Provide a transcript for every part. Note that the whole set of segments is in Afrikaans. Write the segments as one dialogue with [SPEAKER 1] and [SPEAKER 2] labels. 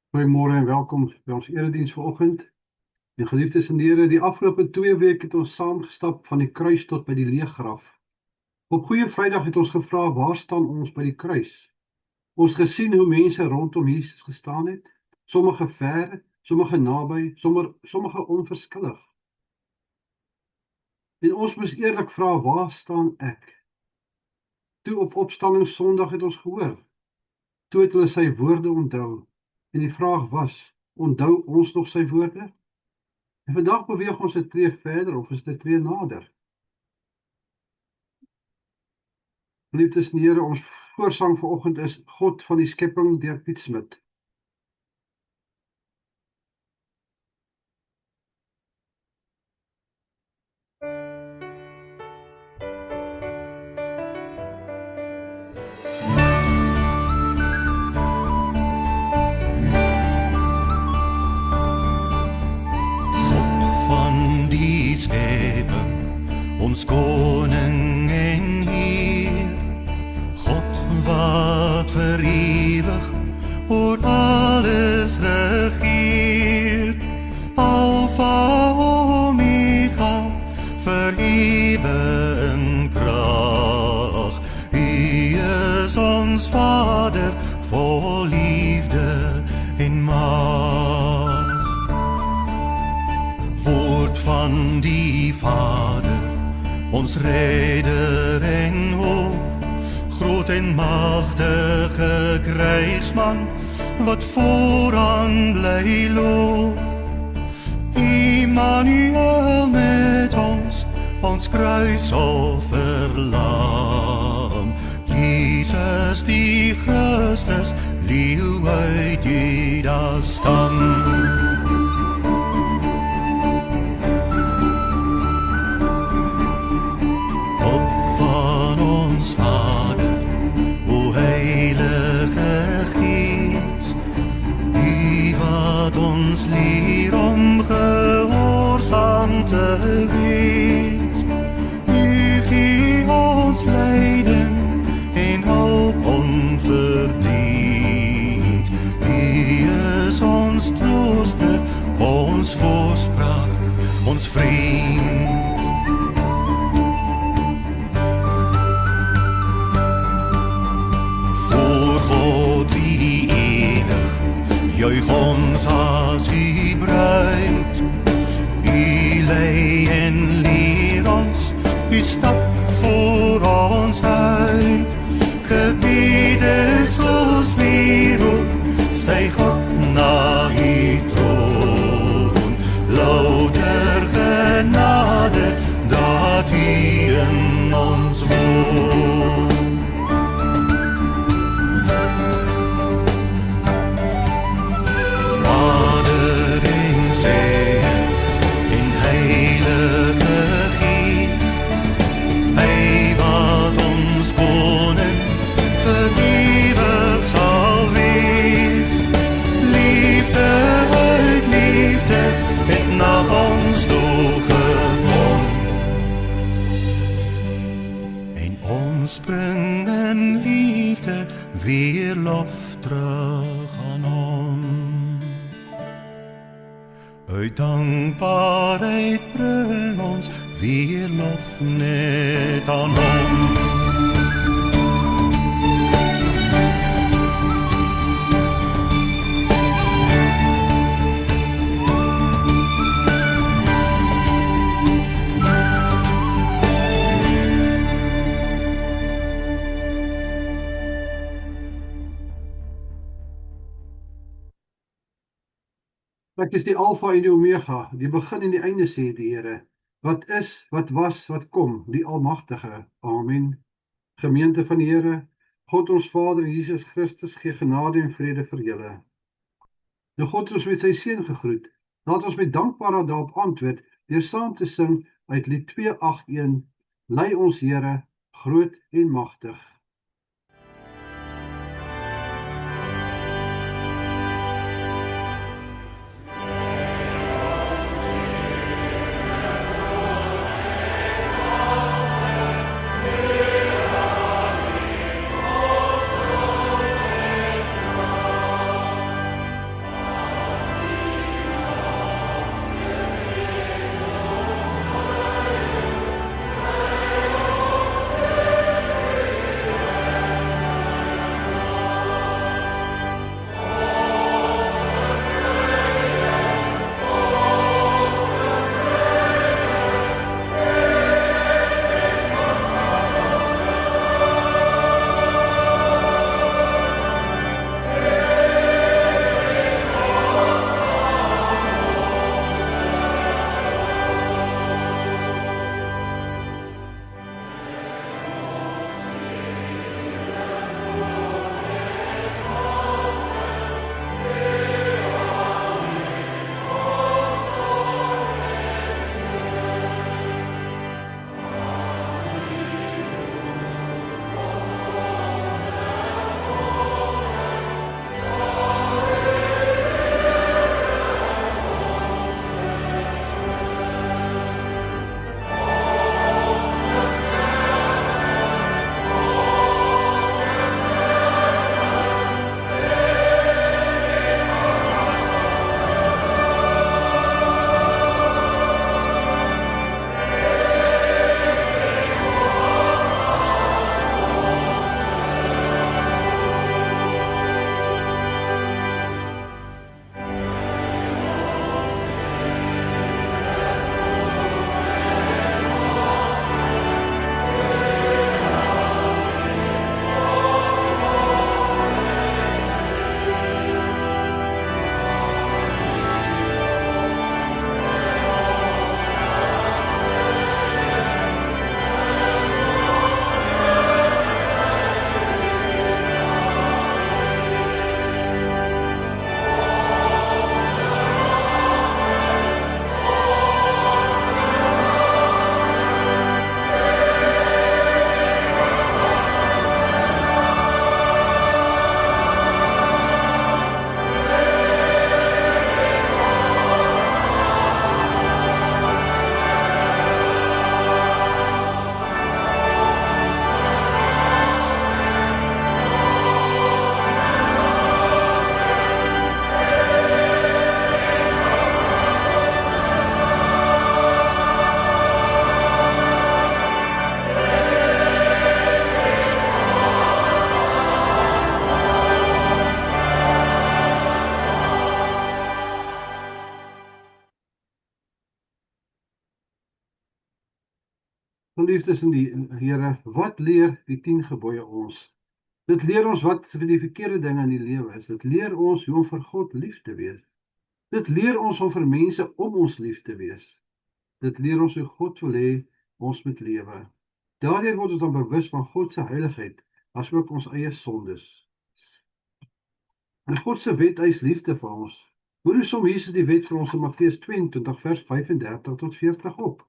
[SPEAKER 1] Goeiemôre en welkom by ons erediens vanoggend. En geliefdes in die Here, die afgelope 2 weke het ons saamgestap van die kruis tot by die leeggraf. Op Goeie Vrydag het ons gevra, waar staan ons by die kruis? Ons gesien hoe mense rondom Jesus gestaan het, sommige ver, sommige naby, sommige onverskillig. En ons moes eerlik vra, waar staan ek? Toe op Opstandingssondag het ons gehoor, toe het hulle sy woorde onthou. En die vraag was, onthou ons nog sy woorde? En vandag beweeg ons 'n tree verder of is dit 'n tree nader? Geliefdes in die Here, ons voorsang vanoggend is God van die skepping deur Piet Smit.
[SPEAKER 2] Ons koning en Heer, God wat vir ewig oor alles regeer, Alpha Omega, vir ewig in krag. U is ons Vader, vol liefde en mag. Woord van die Vader, ons redder en hoop, groot en magtige krygsman, wat vooraan bly loop. Immanuel met ons kruisofferlam, Jesus die Christus, leeu uit Juda stam. Leer om gehoorsaam te wees. U gee ons leiding en hulp onverdiend. U is ons trooster, ons voorspraak, ons vriend. Voor God die enig, juich ons as u bruid. U lei en leer ons, u stap voor ons uit. Gebede soos weerop, styg op na u troon. Louter genade, dat u in ons woon. Spring in liefde, weer lof terug aan hom. Uit dankbaarheid bring ons weer lof net aan hom.
[SPEAKER 1] Ek is die Alpha en die Omega, die begin en die einde, sê die Here. Wat is, wat was, wat kom, die Almagtige. Amen. Gemeente van die Here, God ons Vader en Jesus Christus gee genade en vrede vir julle. Nou God het ons met sy seun gegroet. Laat ons met dankbaarheid daarop antwoord deur saam te sing uit Lied 281, Lei ons Here, groot en magtig. geliefdes in die Here, wat leer die 10 gebooie ons? Dit leer ons wat die verkeerde dinge in die lewe is. Dit leer ons hoe om vir God lief te wees. Dit leer ons om vir mense om ons lief te wees. Dit leer ons hoe God wil hê ons moet lewe. Daardeur word ons dan bewus van God se heiligheid, asook ons eie sondes. En God se wet eis liefde vir ons. Hoe som Jesus die wet vir ons in Matteus 22 vers 35 tot 40 op?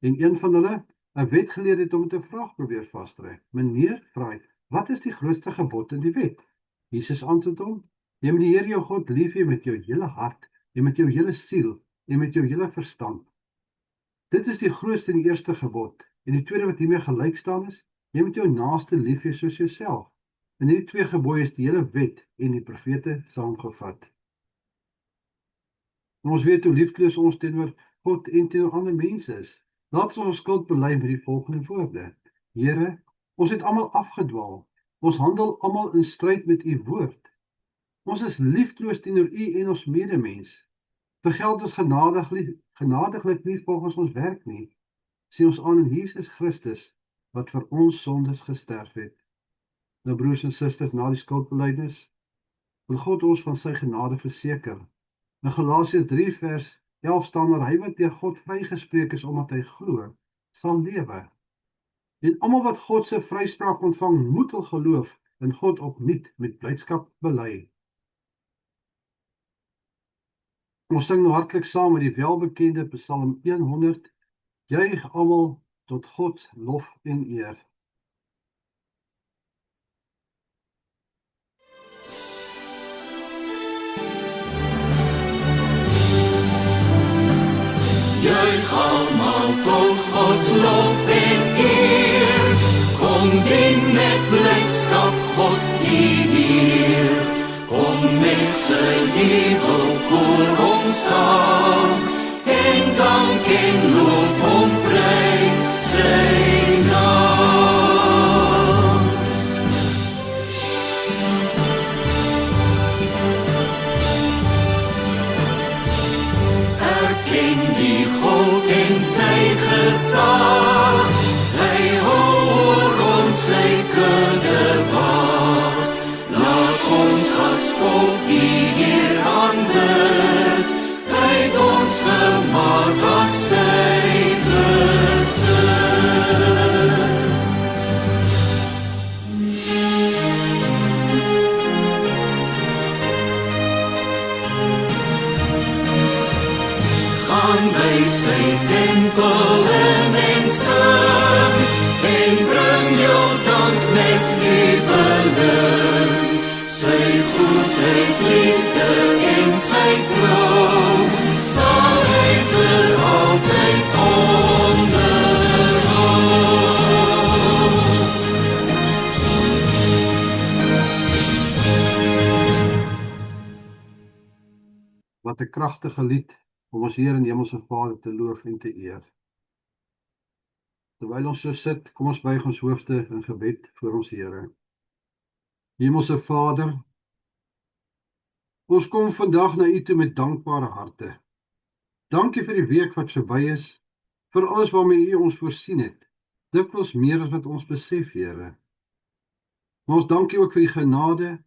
[SPEAKER 1] En een van hulle, 'n wetgeleerde, het hom met 'n vraag probeer vasdry. Meneer, vra hy, wat is die grootste gebod in die wet? Jesus antwoord hom, jy moet die Here jou God lief hê met jou hele hart, en met jou hele siel, en met jou hele verstand. Dit is die grootste en eerste gebod. En die tweede wat hiermee gelyk staan is, jy moet jou naaste lief hê soos jouself. En hierdie 2 gebooie is die hele wet en die profete saamgevat. En ons weet hoe liefdeloos ons teenoor God en teenoor ander mense is. Laat ons skuld bely met die volgende woorde. Here, ons het almal afgedwaal. Ons handel almal in stryd met u woord. Ons is liefdeloos teenoor u en ons medemens. Vergeld ons genadiglik nie volgens ons werk nie. Sien ons aan in Jesus Christus, wat vir ons sondes gesterf het. Nou broers en susters, na die skuldbelydenis, wil God ons van sy genade verseker. In Galasiërs 3 vers 11 staan daar, hy wat deur God vrygespreek is omdat hy glo, sal lewe. En almal wat God se vryspraak ontvang, moet hul geloof in God opnuut met blydskap bely. Ons sing nou hartlik saam met die welbekende Psalm 100, juig almal tot God lof en eer.
[SPEAKER 3] Juich almal tot Gods lof en eer, kom dien met blydskap God die Heer, kom met gejubel voor hom saam, en dank en loof hom prys sy naam. Erken die God en sy gesag, hy hou oor ons sy kudde wag. Laat ons as volk die Heer aanbid, hy het ons gemaak as sy besit. Gaan by sy tempel en sing, en bring jou dank met jubeling. Sy goedheid, liefde en sy trou, sal hy vir altyd onderhou.
[SPEAKER 1] Wat 'n kragtige lied om ons Heer en Hemelse Vader te loof en te eer. Terwyl ons so sit, kom ons buig ons hoofde in gebed voor ons Here. Hemelse Vader, ons kom vandag na U toe met dankbare harte. Dankie vir die week wat verby is, vir alles waarmee U ons voorsien het, dikwels meer as wat ons besef, Here. Maar ons dankie ook vir die genade,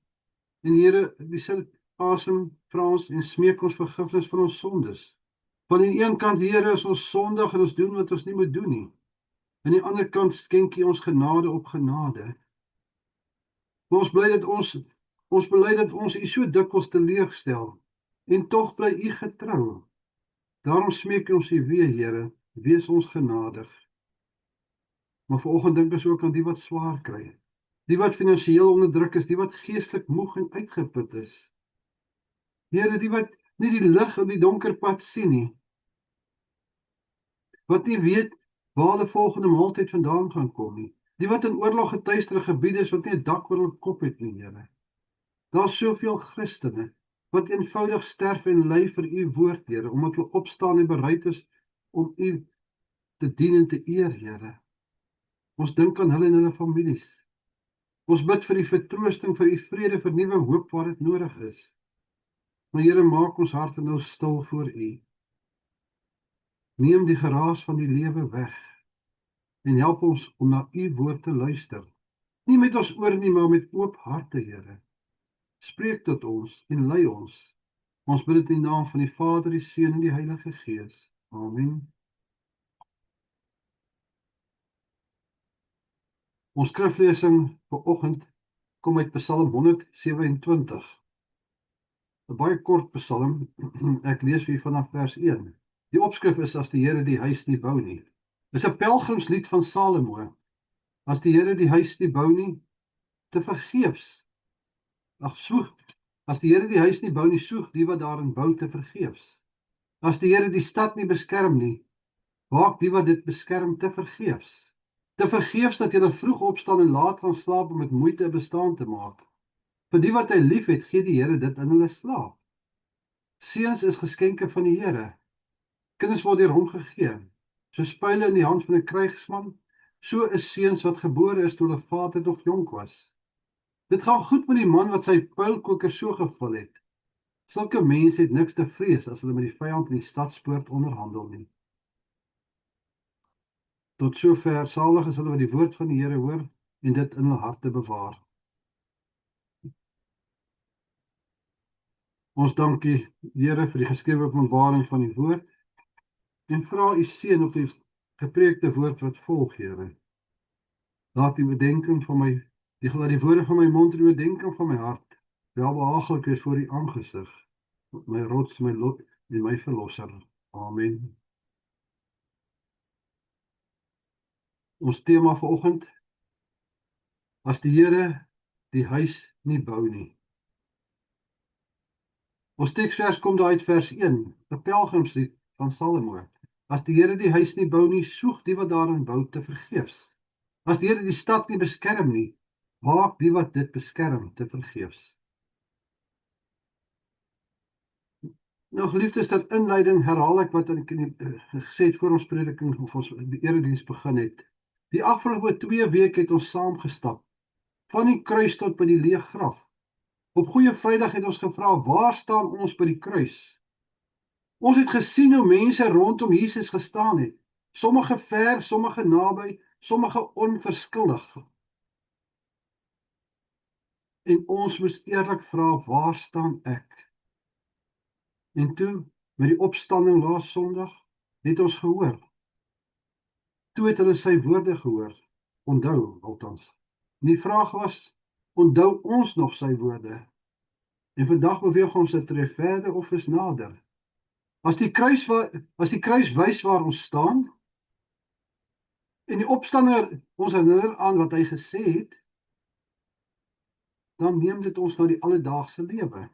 [SPEAKER 1] en Here, die sin asem vra ons en smeek ons vergifnis van ons sondes. Van die een kant, Here, is ons sondig en ons doen wat ons nie moet doen nie. Aan die ander kant skenk U ons genade op genade. Maar ons bely dat ons U so dikwels teleurstel, en tog bly U getrou. Daarom smeek ons U weer, Here, wees ons genadig. Maar vanoggend dink ons ook aan die wat swaar kry, die wat finansiëel onderdruk is, die wat geestelik moeg en uitgeput is. Here, die wat nie die lig in die donker pad sien nie, wat nie weet waar die volgende maaltyd vandaan gaan kom nie, die wat in oorlog getuisterde gebiede is, wat nie 'n dak oor hul kop het nie, Here. Daar's soveel Christene wat eenvoudig sterf en ly vir U woord, Here, omdat hulle opstaan en bereid is om U te dien en te eer, Here. Ons dink aan hulle en hulle families. Ons bid vir die vertroosting, vir U vrede, vernuwing, hoop waar dit nodig is. Maar Here, maak ons harte nou stil voor U. Neem die geraas van die lewe weg. en help ons om na u woord te luister. Nie met ons oor nie, maar met oop harte, Here. Spreek tot ons en lei ons. Ons bid dit in die naam van die Vader, die Seun en die Heilige Gees. Amen. Ons skriflesing vanoggend kom uit Psalm 127. 'n baie kort psalm. Ek lees vir vanaf vers 1. Die opskrif is: as die Here die huis nie bou nie. Dis 'n pelgrimslied van Salomo. As die Here die huis nie bou nie, te vergeefs. As die Here die huis nie bou nie, soeg die wat daarin bou te vergeefs. As die Here die stad nie beskerm nie, waak die wat dit beskerm te vergeefs. Te vergeefs dat julle vroeg opstaan en laat gaan slaap om met moeite 'n bestaan te maak. Vir die wat hy lief het, gee die Here dit in hulle slaap. Seuns is geskenke van die Here. Kinders word deur hom gegee. Soos pyle in die hand van 'n krygsman, so is seuns wat gebore is toe hulle vader nog jonk was. Dit gaan goed met die man wat sy pylkoker so gevul het. Sulke mense het niks te vrees as hulle met die vyand in die stadspoort onderhandel nie. Tot sover salig is hulle wat die woord van die Here hoor en dit in hul harte bewaar. Ons dank U, Here, vir die geskrewe openbaring van die woord en vra U seën op die gepreekte woord wat volg, Here. Laat die bedenking van my, laat die woorde van my mond en die bedenking van my hart welbehaaglik wees voor U aangesig, my rots, my lot en my verlosser. Amen. Ons tema vanoggend: as die Here die huis nie bou nie. Ons teksvers kom daar uit vers 1, 'n pelgrimslied van Salomo. As die Here die huis nie bou nie, soeg die wat daarin bou te vergeefs. As die Here die stad nie beskerm nie, waak die wat dit beskerm te vergeefs. Nou geliefdes, dat inleiding herhaal ek wat ek gesê het voor ons prediking of ons die erediens begin het. Die afgelope 2 weke het ons saam gestap, van die kruis tot by die leë graf. Op Goeie Vrydag het ons gevra, waar staan ons by die kruis? Ons het gesien hoe mense rondom Jesus gestaan het. Sommige ver, sommige naby, sommige onverskillig. En ons moes eerlik vra, waar staan ek? En toe, met die opstanding laas Sondag, het ons gehoor. Toe het hulle sy woorde gehoor, onthou althans. En die vraag was, onthou ons nog sy woorde? En vandag beweeg ons 'n tree verder of is nader. As die kruis wys waar ons staan, en die opstander ons herinner aan wat hy gesê het, dan neem dit ons na die alledaagse lewe.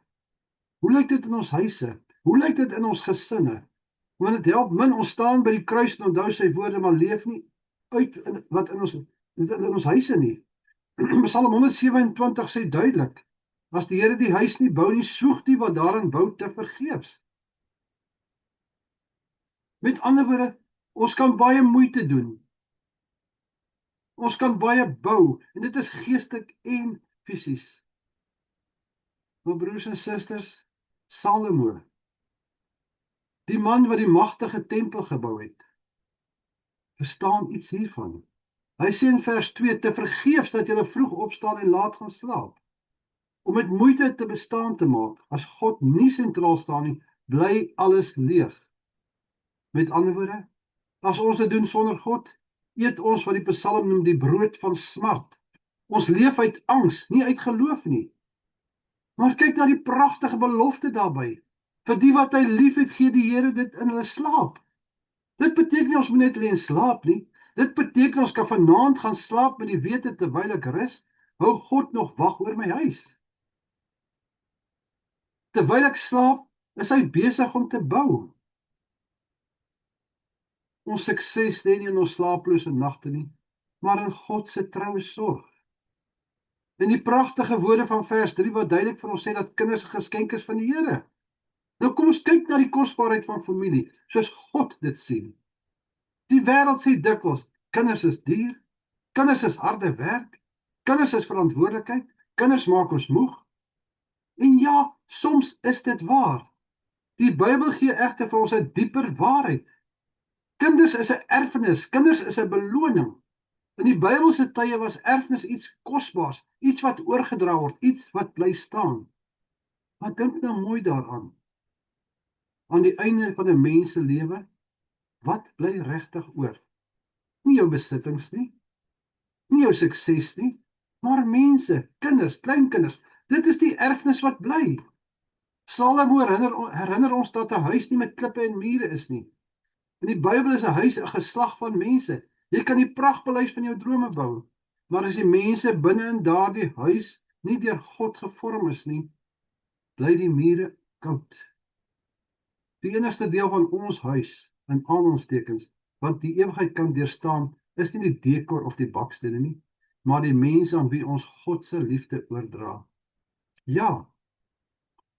[SPEAKER 1] Hoe lyk dit in ons huise? Hoe lyk dit in ons gesinne? Want dit help min, ons staan by die kruis en onthou sy woorde, maar leef nie uit wat in ons huise nie. Psalm 127 sê duidelik, as die Here die huis nie bou nie, soeg die wat daarin bou te vergeefs. Met ander woorde, ons kan baie moeite doen. Ons kan baie bou, en dit is geestelik en fisies. Maar broers en susters, Salomo, die man wat die magtige tempel gebou het, verstaan iets hiervan. Hy sê in vers 2, te vergeefs dat julle vroeg opstaan en laat gaan slaap. Om met moeite te bestaan te maak, as God nie sentraal staan nie, bly alles leeg. Met ander woorde, as ons dit doen sonder God, eet ons wat die Psalm noem die brood van smart. Ons leef uit angs, nie uit geloof nie. Maar kyk na die pragtige belofte daarby. Vir die wat hy lief het, gee die Here dit in hulle slaap. Dit beteken nie ons moet net lê en slaap nie. Dit beteken ons kan vanaand gaan slaap met die wete terwyl ek rus, hou God nog wag oor my huis. Terwyl ek slaap, is hy besig om te bou. Ons sukses lê nie in ons slaaplose nagte nie, maar in God se troue sorg. En die pragtige woorde van vers 3 wat duidelik vir ons sê dat kinders 'n geskenk is van die Here. Nou kom ons kyk na die kosbaarheid van familie, soos God dit sien. Die wêreld sê dikwels, kinders is duur, kinders is harde werk, kinders is verantwoordelikheid, kinders maak ons moeg. En ja, soms is dit waar. Die Bybel gee egter vir ons 'n dieper waarheid. Kinders is 'n erfenis, kinders is 'n beloning. In die Bybelse tye was erfenis iets kosbaars, iets wat oorgedra word, iets wat bly staan. Maar dink nou mooi daaraan. Aan die einde van 'n mens se lewe, wat bly regtig oor? Nie jou besittings nie, nie jou sukses nie, maar mense, kinders, kleinkinders. Dit is die erfenis wat bly. Salomo herinner ons dat 'n huis nie met klippe en mure is nie. In die Bybel is 'n huis 'n geslag van mense. Jy kan die pragtpaleis van jou drome bou, maar as die mense binne in daardie huis nie deur God gevorm is nie, bly die mure koud. Die enigste deel van ons huis, in aanhalingstekens, wat die ewigheid kan deurstaan, is nie die dekor of die bakstene nie, maar die mense aan wie ons God se liefde oordra. Ja,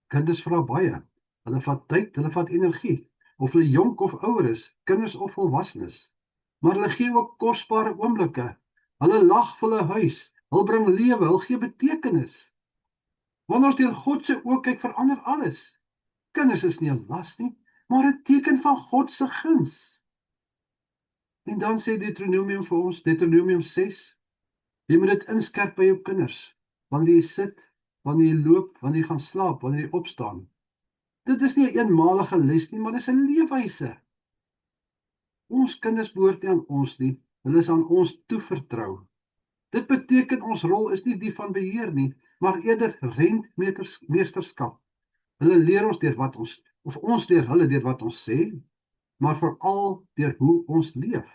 [SPEAKER 1] kinders vra baie. Hulle vat tyd, hulle vat energie, of hulle jonk of ouer is, kinders of volwassenes. Maar hulle gee ook kosbare oomblikke. Hulle lag vir hulle huis, hulle bring lewe, hulle gee betekenis. Wanneer ons deur God se oë kyk, verander alles. Kinders is nie 'n las nie, maar 'n teken van God se guns. En dan sê Deuteronomium vir ons, Deuteronomium 6, jy moet dit inskerp by jou kinders, wanneer jy sit, wanneer jy loop, wanneer jy gaan slaap, wanneer jy opstaan. Dit is nie 'n eenmalige les nie, maar dit is 'n leefwyse. Ons kinders behoort nie aan ons nie, hulle is aan ons toevertrou. Dit beteken ons rol is nie die van beheer nie, maar eerder rentmeesterskap. Hulle leer ons deur wat ons leer hulle deur wat ons sê, maar veral deur hoe ons leef.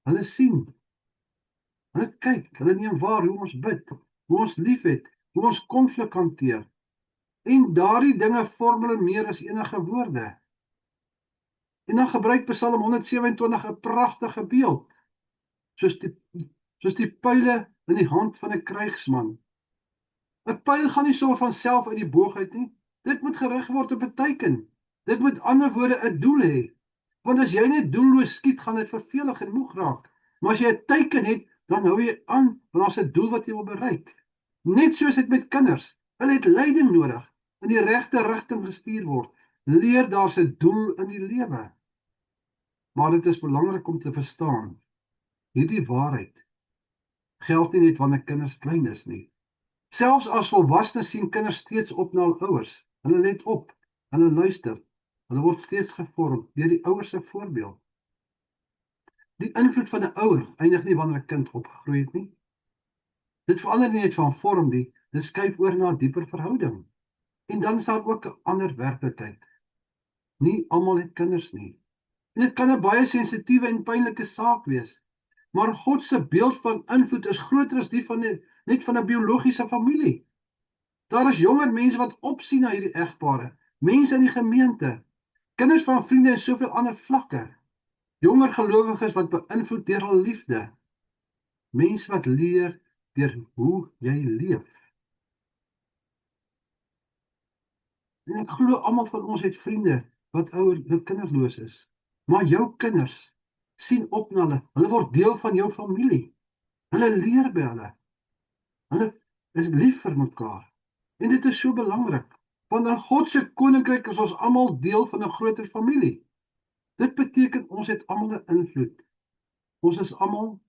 [SPEAKER 1] Hulle sien, hulle kyk, hulle neem waar hoe ons bid, hoe ons liefhet, hoe ons konflik hanteer. En daardie dinge vorm hulle meer as enige woorde. En dan gebruik Psalm 127 'n pragtige beeld, soos die pyle in die hand van 'n krygsman. 'n Pyl gaan nie sommer van self uit die boog uit nie. Dit moet gerig word op 'n teiken. Dit moet ander woorde 'n doel hê. Want as jy net doelloos skiet, gaan dit vervelig en moeg raak. Maar as jy 'n teiken het, dan hou jy aan, want daar's 'n doel wat jy wil bereik. Net soos dit met kinders. Hulle het leiding nodig, in die regte rigting gestuur word. Leer daar's 'n doel in die lewe. Maar dit is belangrik om te verstaan, hierdie waarheid geld nie net wanneer kinders klein is nie. Selfs as volwassenes sien kinders steeds op na hul ouers. Hulle let op, hulle luister. Hulle word steeds gevorm deur die ouers se voorbeeld. Die invloed van 'n ouer eindig nie wanneer 'n kind opgegroei het nie. Dit verander nie net van vorm nie, dit skuif oor na 'n dieper verhouding. En dan is daar ook 'n ander werklikheid. Nie almal het kinders nie. En dit kan 'n baie sensitiewe en pynlike saak wees. Maar God se beeld van invloed is groter as die van net van 'n biologiese familie. Daar is jonger mense wat opsien na hierdie egpare, mense in die gemeente, kinders van vriende en soveel ander vlakke. Jonger gelowiges wat beïnvloed deur hul liefde. Mense wat leer deur hoe jy leef. En ek glo almal van ons het vriende wat kinderloos is. Maar jou kinders sien op na hulle. Hulle word deel van jou familie. Hulle leer by hulle. Hulle is lief vir mekaar. En dit is so belangrik, want in God se koninkryk is ons almal deel van 'n groter familie. Dit beteken ons het almal 'n invloed. Ons is almal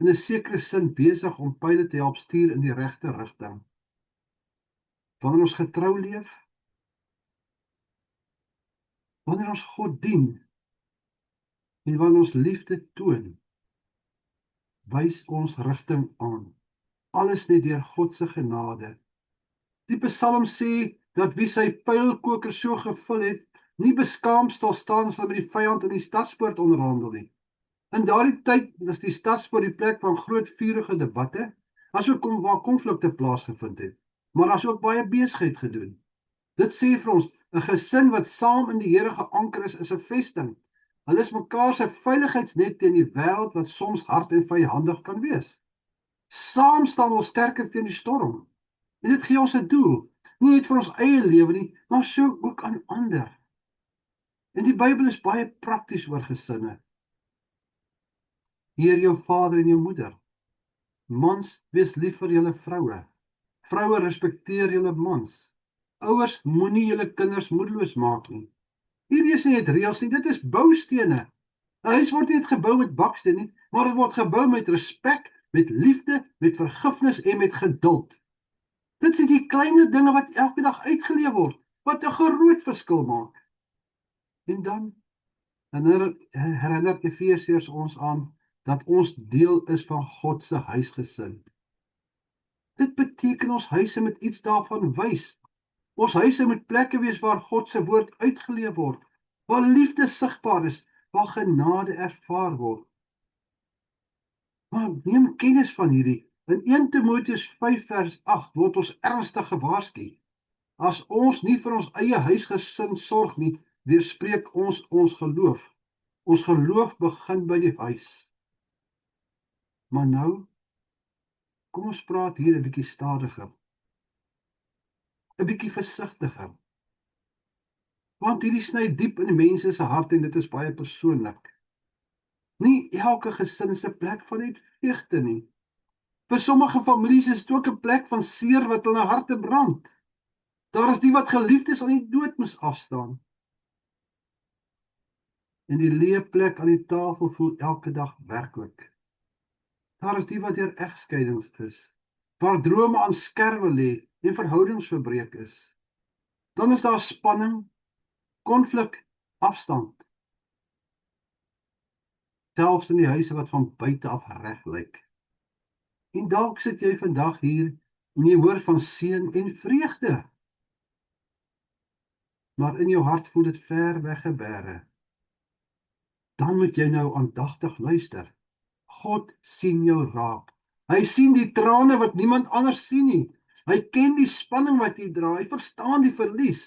[SPEAKER 1] in 'n sekere sin besig om pyle te help stuur in die regte rigting. Wanneer ons getrou leef, wanneer ons God dien, en wanneer ons liefde toon, wys ons rigting aan. Alles net deur God se genade. Die Psalm sê dat wie sy pylkoker so gevul het, nie beskaamd sal staan as hy met die vyand in die stadspoort onderhandel nie. In daardie tyd is die stadspoort die plek van groot vurige debatte, asook waar konflikte plaasgevind het, maar as ook baie besigheid gedoen. Dit sê vir ons, 'n gesin wat saam in die Here geanker is 'n vesting. Hulle is mekaar se veiligheidsnet teen die wêreld wat soms hard en vyhandig kan wees. Saam staan ons sterker teen die storm. En dit gee ons 'n doel, nie net vir ons eie lewe nie, maar so ook aan ander. En die Bybel is baie prakties oor gesinne. Eer jou vader en jou moeder. Mans, wees lief vir julle vroue. Vroue, respekteer julle mans. Ouers, moenie julle kinders moedeloos maak nie. Hierdie is nie net reëls nie, dit is boustene. 'n Huis word nie net gebou met baksteen nie, maar dit word gebou met respek, met liefde, met vergifnis en met geduld. Dit is die kleiner dinge wat elke dag uitgeleef word, wat 'n groot verskil maak. En dan herinner Efesiërs ons aan dat ons deel is van God se huisgesin. Dit beteken ons huise moet iets daarvan wys. Ons huise moet plekke wees waar God se woord uitgeleef word, waar liefde sigbaar is, waar genade ervaar word. Maar neem kennis van hierdie. In 1 Timoteus 5 vers 8 word ons ernstig gewaarsku. As ons nie vir ons eie huisgesin sorg nie, weerspreek ons geloof. Ons geloof begin by die huis. Maar nou, kom ons praat hier 'n bietjie stadiger. 'n Bietjie versigtiger. Want hierdie sny diep in die mense se hart en dit is baie persoonlik. Nie elke gesin se plek van uitvegte nie. Vir sommige families is dit ook 'n plek van seer wat hulle harte brand. Daar is die wat geliefdes aan die dood moes afstaan. En die leë plek aan die tafel voel elke dag werklik. Daar is die wat deur egskeidings is, waar drome aan skerwe lê en verhoudings verbreek is. Dan is daar spanning, konflik, afstand. Selfs in die huise wat van buite af reg lyk. En dalk sit jy vandag hier en jy hoor van seën en vreugde. Maar in jou hart voel dit ver weg gebeure. Dan moet jy nou aandagtig luister. God sien jou raak. Hy sien die trane wat niemand anders sien nie. Hy ken die spanning wat jy dra. Hy verstaan die verlies.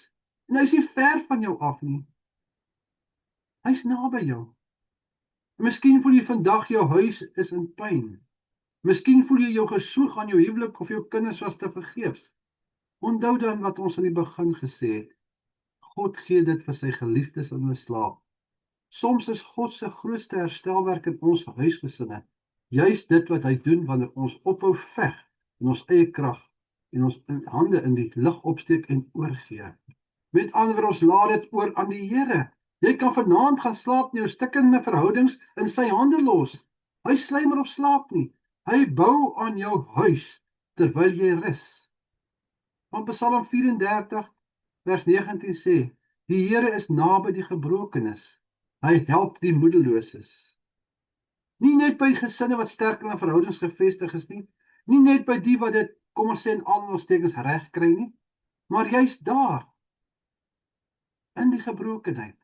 [SPEAKER 1] En hy is nie ver van jou af nie. Hy's naby jou. Miskien voel jy vandag jou huis is in pyn. Miskien voel jy jou gesoeg aan jou huwelik of jou kinders was te vergeefs. Onthou dan wat ons aan die begin gesê het. God gee dit vir sy geliefdes in hulle slaap. Soms is God se grootste herstelwerk in ons huisgesinne. Juis dit wat hy doen wanneer ons ophou veg in ons eie krag en ons hande in die lig opsteek en oorgee. Met ander woorde, ons laat dit oor aan die Here. Jy kan vanaand gaan slaap in jou stikkende verhoudings in sy hande los. Hy slymer of slaap nie. Hy bou aan jou huis terwyl jy rus. Want Psalm 34 vers 19 sê, die Here is naby die gebrokenes. Hy help die moedeloses. Nie net by gesinne wat sterk in verhoudings gevestig is nie, nie net by die wat dit, kom ons sê in aanhalingstekens reg kry nie, maar juist daar, in die gebrokenheid.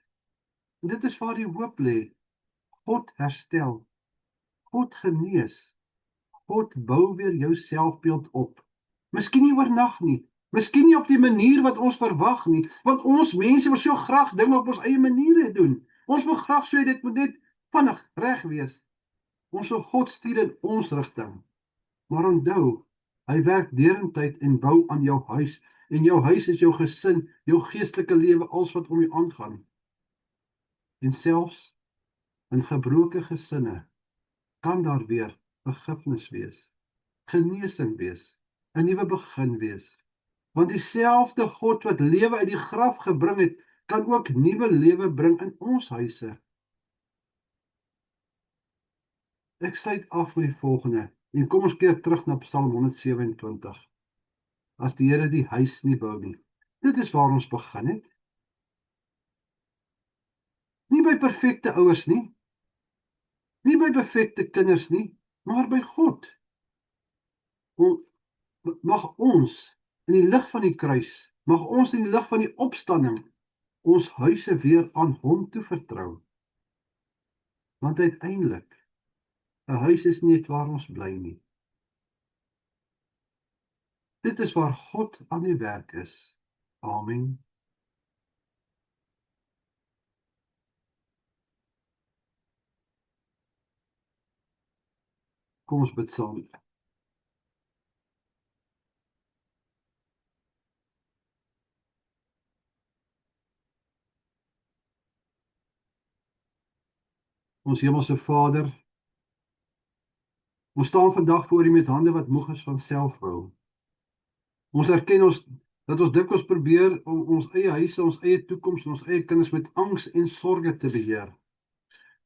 [SPEAKER 1] En dit is waar die hoop lê. God herstel, God genees, God bou weer jou selfbeeld op. Miskien nie oornag nie, miskien nie op die manier wat ons verwag nie, want ons mense wil so graag dinge op ons eie maniere doen. Ons wil graag so dit moet net vinnig reg wees. Ons wil God stuur in ons rigting. Maar onthou, hy werk derentyd en bou aan jou huis. En jou huis is jou gesin, jou geestelike lewe, alles wat om jou aangaan. En selfs in gebroke gesinne kan daar weer vergifnis wees, genesing wees, 'n nuwe begin wees. Want dieselfde God wat lewe uit die graf gebring het, kan ook nuwe lewe bring in ons huise. Ek sluit af met die volgende, en kom ons keer terug na Psalm 127. As die Here die huis nie bou nie. Dit is waar ons begin het. Nie by perfekte ouers nie, nie by perfekte kinders nie, maar by God. Mag ons in die lig van die kruis, mag ons in die lig van die opstanding, ons huise weer aan hom toevertrou. Want uiteindelik, 'n huis is nie net waar ons bly nie. Dit is waar God aan die werk is. Amen. Kom ons bid saam. Ons hemelse Vader, ons staan vandag voor U met hande wat moeg is van selfrou. Ons erken dat ons dikwels probeer om ons eie huise, ons eie toekoms en ons eie kinders met angs en sorge te beheer.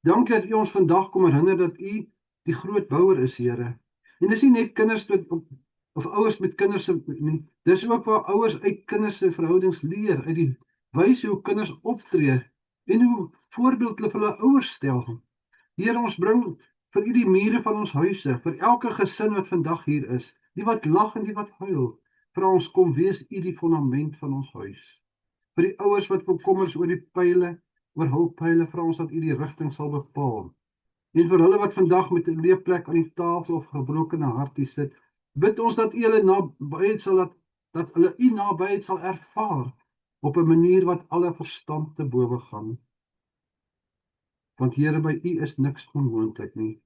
[SPEAKER 1] Dankie dat U ons vandag kom herinner dat U die groot bouer is, Here. En dis nie net kinders of ouers met kinders nie. Dis ook waar ouers uit kinders se verhoudings leer, uit die wyse hoe kinders optree en hoe voorbeeld hulle vir hulle ouers stel. Here, ons bring vir U die mure van ons huise, vir elke gesin wat vandag hier is, die wat lag en die wat huil. Vra ons, kom wees U die fondament van ons huis. Vir die ouers wat bekommer is oor die pyle, oor hul pyle, vra ons dat U die rigting sal bepaal. En vir hulle wat vandag met 'n leefplek aan die tafel of gebrokene hartie sit, bid ons dat U hulle nabyheid sal dat hulle U nabyheid sal ervaar op 'n manier wat alle verstand te bowe gaan. Want Here, by U is niks onmoontlik nie.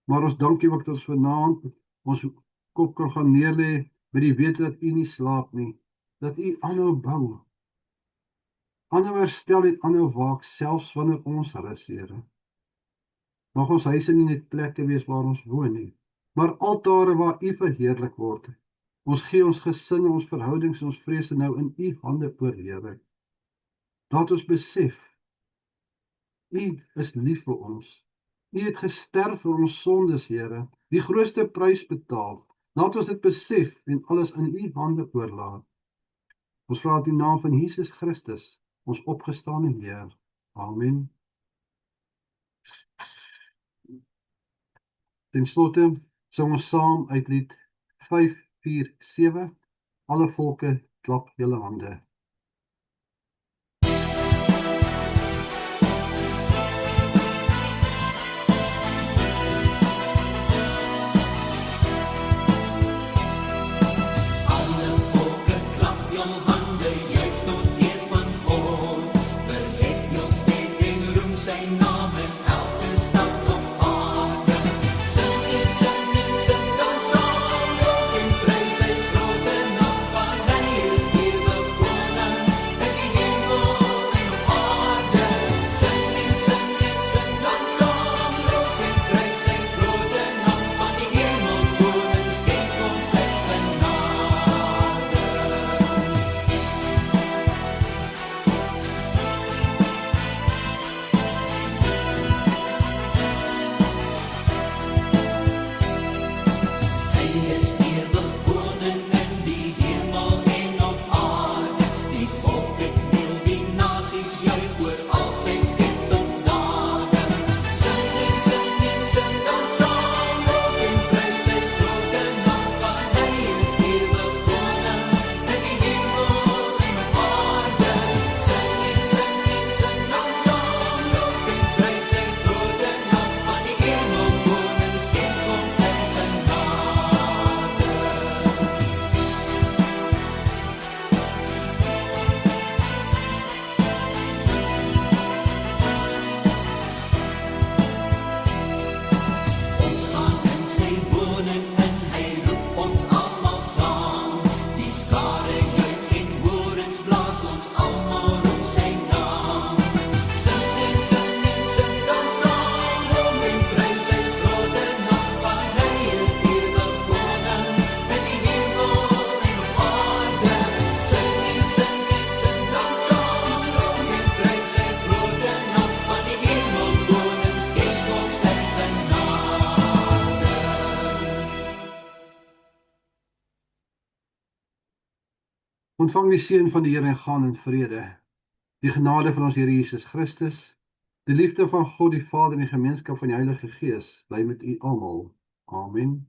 [SPEAKER 1] Maar ons dankie ook dat ons vanaand ons kop kan gaan neerlê met die wete dat U nie slaap nie, dat U aanhou bou, aanhou herstel en aanhou waak, selfs wanneer ons rus, Here. Mag ons huise nie net plekke wees waar ons woon nie, maar altare waar U verheerlik word. Ons gee ons gesinne, ons verhoudings en ons vrese nou in U hande oor, Here. Laat ons besef, U is lief vir ons. U het gesterf vir ons sondes, Here, die grootste prys betaal. Laat ons dit besef en alles in U hande oorlaat. Ons vra dit in die naam van Jesus Christus, ons opgestane Heer. Amen. Ten slotte sing ons saam uit lied 547, alle volke klap julle hande. Ontvang die seën van die Here en gaan in vrede. Die genade van ons Here Jesus Christus, die liefde van God die Vader en die gemeenskap van die Heilige Gees bly met u almal. Amen.